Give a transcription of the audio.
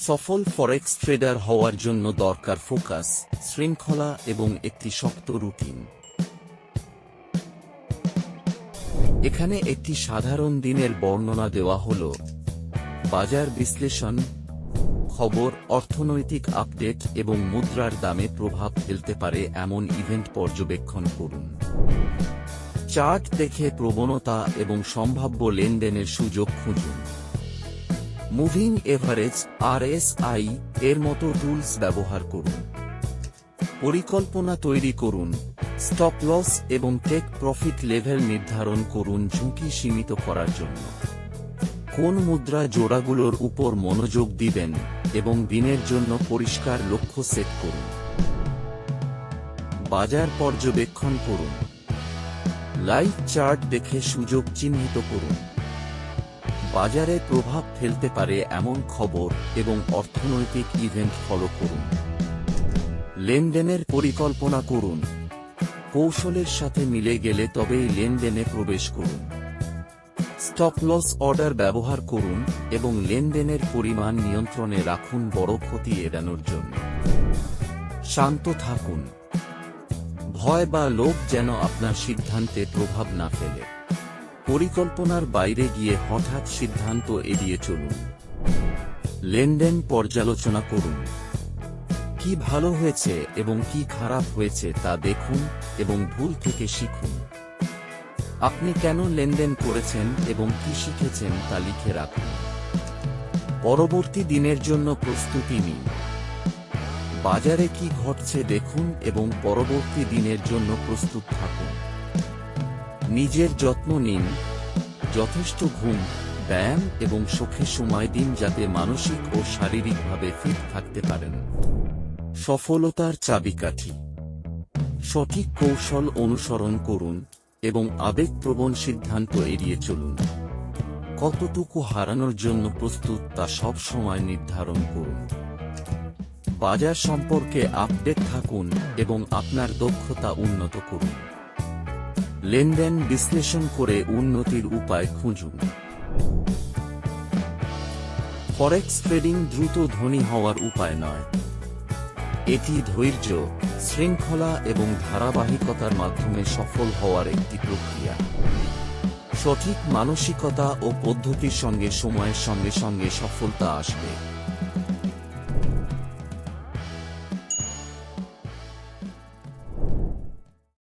সফল ফরেক্স ট্রেডার হওয়ার জন্য দরকার ফোকাস, শৃঙ্খলা এবং একটি শক্ত রুটিন। এখানে একটি সাধারণ দিনের বর্ণনা দেওয়া হল। বাজার বিশ্লেষণ, খবর, অর্থনৈতিক আপডেট এবং মুদ্রার দামে প্রভাব ফেলতে পারে এমন ইভেন্ট পর্যবেক্ষণ করুন। চার্ট দেখে প্রবণতা এবং সম্ভাব্য লেনদেনের সুযোগ খুঁজুন। মুভিং এভারেজ, RSI এর মতো টুলস ব্যবহার করুন। পরিকল্পনা তৈরি করুন, স্টপ লস এবং টেক প্রফিট লেভেল নির্ধারণ করুন ঝুঁকি সীমিত করার জন্য। কোন মুদ্রা জোড়াগুলোর উপর মনোযোগ দিবেন এবং দিনের জন্য পরিষ্কার লক্ষ্য সেট করুন। বাজার পর্যবেক্ষণ করুন, লাইভ চার্ট দেখে সুযোগ চিহ্নিত করুন। বাজারে প্রভাব ফেলতে পারে এমন খবর এবং অর্থনৈতিক ইভেন্ট ফলো করুন। লেনদেনের পরিকল্পনা করুন, কৌশলের সাথে মিলে গেলে তবেই লেনদেনে প্রবেশ করুন। স্টপ লস অর্ডার ব্যবহার করুন এবং লেনদেনের পরিমাণ নিয়ন্ত্রণে রাখুন বড় ক্ষতি এড়ানোর জন্য। শান্ত থাকুন, ভয় বা লোভ যেন আপনার সিদ্ধান্তে প্রভাব না ফেলে। পরিকল্পনার বাইরে গিয়ে হঠাৎ সিদ্ধান্ত এড়িয়ে চলুন। লেনদেন পর্যালোচনা করুন, কি ভালো হয়েছে এবং কি খারাপ হয়েছে তা দেখুন এবং ভুল থেকে শিখুন। আপনি কেন লেনদেন করেছেন এবং কি শিখেছেন তা লিখে রাখুন। পরবর্তী দিনের জন্য প্রস্তুতি নিন। বাজারে কি ঘটছে দেখুন এবং পরবর্তী দিনের জন্য প্রস্তুত থাকুন। নিজের যত্ন নিন, যথেষ্ট ঘুম, ব্যায়াম এবং সুখে সময় দিন যাতে মানসিক ও শারীরিকভাবে ফিট থাকতে পারেন। সফলতার চাবিকাঠি, সঠিক কৌশল অনুসরণ করুন এবং আবেগপ্রবণ সিদ্ধান্ত এড়িয়ে চলুন। কতটুকু হারানোর জন্য প্রস্তুত তা সব সময় নির্ধারণ করুন। বাজার সম্পর্কে আপডেট থাকুন এবং আপনার দক্ষতা উন্নত করুন। লেনদেন বিশ্লেষণ করে উন্নতির উপায় খুঁজুন। ফরেক্স ট্রেডিং দ্রুত ধনী হওয়ার উপায় নয়, এটি ধৈর্য, শৃঙ্খলা এবং ধারাবাহিকতার মাধ্যমে সফল হওয়ার একটি প্রক্রিয়া। সঠিক মানসিকতা ও পদ্ধতির সঙ্গে সময়ের সঙ্গে সঙ্গে সফলতা আসবে।